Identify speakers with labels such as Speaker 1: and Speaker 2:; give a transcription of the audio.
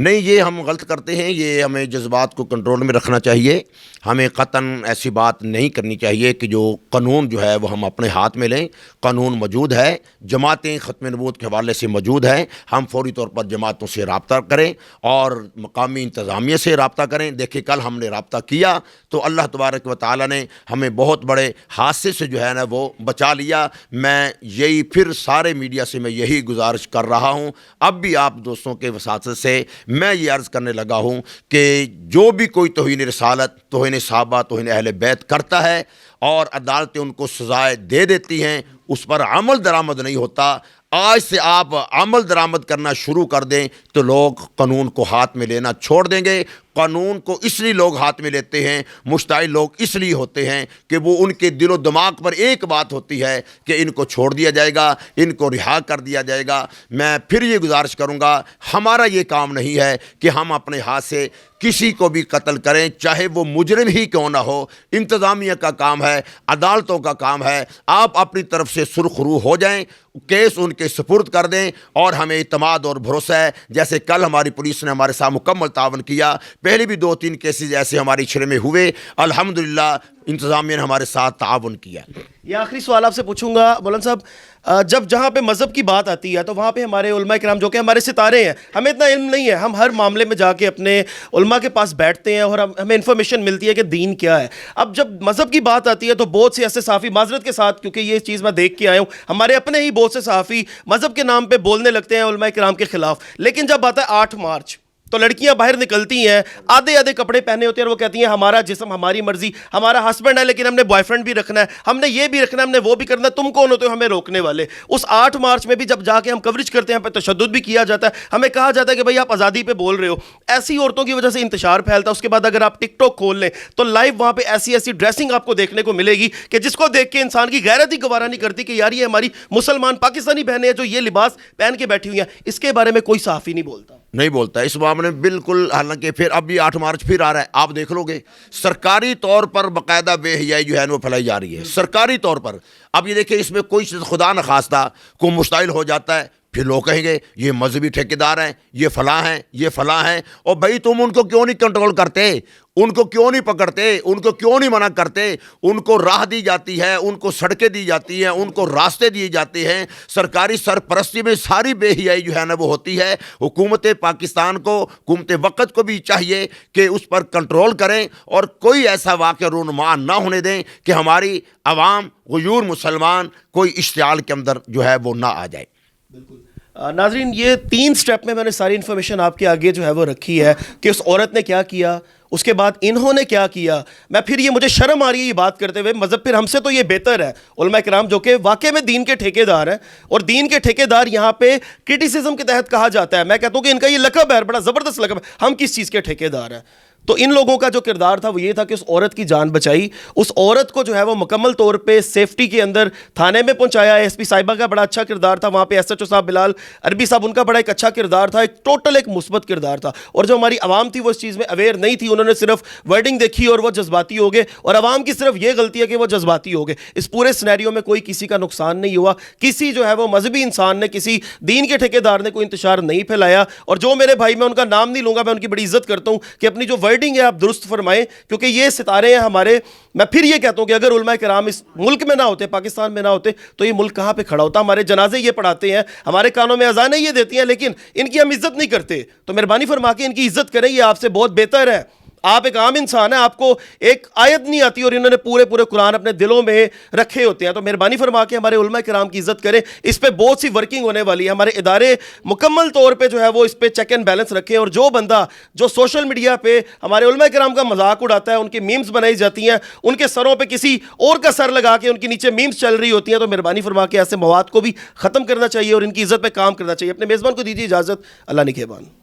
Speaker 1: نہیں، یہ ہم غلط کرتے ہیں. یہ ہمیں جذبات کو کنٹرول میں رکھنا چاہیے. ہمیں قطعاً ایسی بات نہیں کرنی چاہیے کہ جو قانون جو ہے وہ ہم اپنے ہاتھ میں لیں. قانون موجود ہے، جماعتیں ختم نبوت کے حوالے سے موجود ہیں. ہم فوری طور پر جماعتوں سے رابطہ کریں اور مقامی انتظامیہ سے رابطہ کریں. دیکھیں کل ہم نے رابطہ کیا تو اللہ تبارک و تعالیٰ نے ہمیں بہت بڑے حادثے سے جو ہے نا وہ بچا لیا. میں یہی پھر سارے میڈیا سے میں یہی گزارش کر رہا ہوں، اب بھی آپ دوستوں کے وساطت سے میں یہ عرض کرنے لگا ہوں کہ جو بھی کوئی توہین رسالت، توہین صحابہ، توہین اہل بیت کرتا ہے اور عدالتیں ان کو سزائیں دے دیتی ہیں، اس پر عمل درآمد نہیں ہوتا. آج سے آپ عمل درآمد کرنا شروع کر دیں تو لوگ قانون کو ہاتھ میں لینا چھوڑ دیں گے. قانون کو اس لیے لوگ ہاتھ میں لیتے ہیں، مشتعل لوگ اس لیے ہوتے ہیں کہ وہ ان کے دل و دماغ پر ایک بات ہوتی ہے کہ ان کو چھوڑ دیا جائے گا، ان کو رہا کر دیا جائے گا. میں پھر یہ گزارش کروں گا، ہمارا یہ کام نہیں ہے کہ ہم اپنے ہاتھ سے کسی کو بھی قتل کریں، چاہے وہ مجرم ہی کیوں نہ ہو. انتظامیہ کا کام ہے، عدالتوں کا کام ہے. آپ اپنی طرف سے سرخ رو ہو جائیں، کیس ان کے سپرد کر دیں اور ہمیں اعتماد اور بھروسہ ہے. جیسے کل ہماری پولیس نے ہمارے ساتھ مکمل تعاون کیا، پہلے بھی 2-3 کیسز ایسے ہماری چھڑے میں ہوئے، الحمدللہ انتظامیہ نے ہمارے ساتھ تعاون کیا.
Speaker 2: یہ آخری سوال آپ سے پوچھوں گا مولانا صاحب، جب جہاں پہ مذہب کی بات آتی ہے تو وہاں پہ ہمارے علماء کرام جو کہ ہمارے ستارے ہیں، ہمیں اتنا علم نہیں ہے، ہم ہر معاملے میں جا کے اپنے علماء کے پاس بیٹھتے ہیں اور ہمیں انفارمیشن ملتی ہے کہ دین کیا ہے. اب جب مذہب کی بات آتی ہے تو بہت سے ایسے صحافی، معذرت کے ساتھ کیونکہ یہ چیز میں دیکھ کے آیا ہوں، ہمارے اپنے ہی بہت سے صحافی مذہب کے نام پہ بولنے لگتے ہیں علماء کرام کے خلاف. لیکن جب آتا ہے 8 مارچ تو لڑکیاں باہر نکلتی ہیں، آدھے کپڑے پہنے ہوتے ہیں اور وہ کہتی ہیں ہمارا جسم ہماری مرضی، ہمارا ہسبینڈ ہے لیکن ہم نے بوائے فرینڈ بھی رکھنا ہے، ہم نے یہ بھی رکھنا ہے، ہم نے وہ بھی کرنا ہے، تم کون ہوتے ہو ہمیں روکنے والے. اس 8 مارچ میں بھی جب جا کے ہم کوریج کرتے ہیں، پہ تشدد بھی کیا جاتا ہے، ہمیں کہا جاتا ہے کہ بھائی آپ آزادی پہ بول رہے ہو. ایسی عورتوں کی وجہ سے انتشار پھیلتا ہے. اس کے بعد اگر آپ ٹک ٹاک کھول لیں تو لائیو وہاں پہ ایسی ڈریسنگ آپ کو دیکھنے کو ملے گی کہ جس کو دیکھ کے انسان کی غیرت ہی گوارا نہیں کرتی کہ یار یہ ہماری مسلمان پاکستانی بہنیں ہیں جو یہ لباس پہن کے بیٹھی ہوئی ہیں. اس کے بارے میں کوئی صحافی نہیں
Speaker 1: بولتا اس معاملے میں بالکل. حالانکہ پھر اب بھی 8 مارچ پھر آ رہا ہے، آپ دیکھ لو گے سرکاری طور پر باقاعدہ بے حیائی جو ہے وہ پھیلائی جا رہی ہے سرکاری طور پر. اب یہ دیکھیں اس میں کوئی خدا نخواستہ کو مشتعل ہو جاتا ہے، پھر لوگ کہیں گے یہ مذہبی ٹھیکیدار ہیں، یہ فلاں ہیں، یہ فلاں ہیں. اور بھائی تم ان کو کیوں نہیں کنٹرول کرتے، ان کو کیوں نہیں پکڑتے، ان کو کیوں نہیں منع کرتے؟ ان کو راہ دی جاتی ہے، ان کو سڑکیں دی جاتی ہیں، ان کو راستے دیے جاتے ہیں. سرکاری سرپرستی میں ساری بے حیائی جو ہے نا وہ ہوتی ہے. حکومت پاکستان کو، حکومت وقت کو بھی چاہیے کہ اس پر کنٹرول کریں اور کوئی ایسا واقعہ رونما نہ ہونے دیں کہ ہماری عوام غیور مسلمان کوئی اشتعال کے اندر جو ہے وہ نہ آ جائے.
Speaker 2: بالکل. ناظرین، یہ 3 سٹیپ میں نے ساری انفارمیشن آپ کے آگے جو ہے وہ رکھی ہے کہ اس عورت نے کیا کیا، اس کے بعد انہوں نے کیا کیا. میں پھر یہ مجھے شرم آ رہی ہے یہ بات کرتے ہوئے، مذہب پھر ہم سے تو یہ بہتر ہے علماء کرام جو کہ واقعی میں دین کے ٹھیکیدار ہیں، اور دین کے ٹھیکیدار یہاں پہ کرٹیسزم کے تحت کہا جاتا ہے. میں کہتا ہوں کہ ان کا یہ لقب ہے، بڑا زبردست لقب ہے. ہم کس چیز کے ٹھیکیدار ہیں؟ تو ان لوگوں کا جو کردار تھا وہ یہ تھا کہ اس عورت کی جان بچائی، اس عورت کو جو ہے وہ مکمل طور پہ سیفٹی کے اندر تھانے میں پہنچایا. ایس پی صاحبہ کا بڑا اچھا کردار تھا وہاں پہ، ایس ایچ او صاحب بلال عربی صاحب، ان کا بڑا ایک اچھا کردار تھا، ایک ٹوٹل ایک مثبت کردار تھا. اور جو ہماری عوام تھی وہ اس چیز میں اویئر نہیں تھی، انہوں نے صرف ورڈنگ دیکھی اور وہ جذباتی ہو گئے. اور عوام کی صرف یہ غلطی ہے کہ وہ جذباتی ہو گئے. اس پورے سینیریو میں کوئی کسی کا نقصان نہیں ہوا، کسی جو ہے وہ مذہبی انسان نے، کسی دین کے ٹھیکیدار نے کوئی انتشار نہیں پھیلایا. اور جو میرے بھائی، میں ان کا نام نہیں لوں گا، میں ان کی بڑی عزت کرتا ہوں کہ اپنی جو ورڈنگ ہے آپ درست فرمائیں، کیونکہ یہ ستارے ہیں ہمارے. میں پھر یہ کہتا ہوں کہ اگر علماء کرام اس ملک میں نہ ہوتے، پاکستان میں نہ ہوتے، تو یہ ملک کہاں پہ کھڑا ہوتا؟ ہمارے جنازے یہ پڑھاتے ہیں، ہمارے کانوں میں اذانیں یہ دیتی ہیں، لیکن ان کی ہم عزت نہیں کرتے. تو مہربانی فرما کے ان کی عزت کریں، یہ آپ سے بہت بہتر ہے. آپ ایک عام انسان ہیں، آپ کو ایک آیت نہیں آتی اور انہوں نے پورے قرآن اپنے دلوں میں رکھے ہوتے ہیں. تو مہربانی فرما کے ہمارے علماء کرام کی عزت کریں. اس پہ بہت سی ورکنگ ہونے والی ہے. ہمارے ادارے مکمل طور پہ جو ہے وہ اس پہ چیک اینڈ بیلنس رکھیں. اور جو بندہ جو سوشل میڈیا پہ ہمارے علماء کرام کا مذاق اڑاتا ہے، ان کی میمز بنائی جاتی ہیں، ان کے سروں پہ کسی اور کا سر لگا کے ان کے نیچے میمز چل رہی ہوتی ہیں، تو مہربانی فرما کے ایسے مواد کو بھی ختم کرنا چاہیے اور ان کی عزت پہ کام کرنا چاہیے. اپنے میزبان کو دیجیے اجازت. اللہ نگہبان.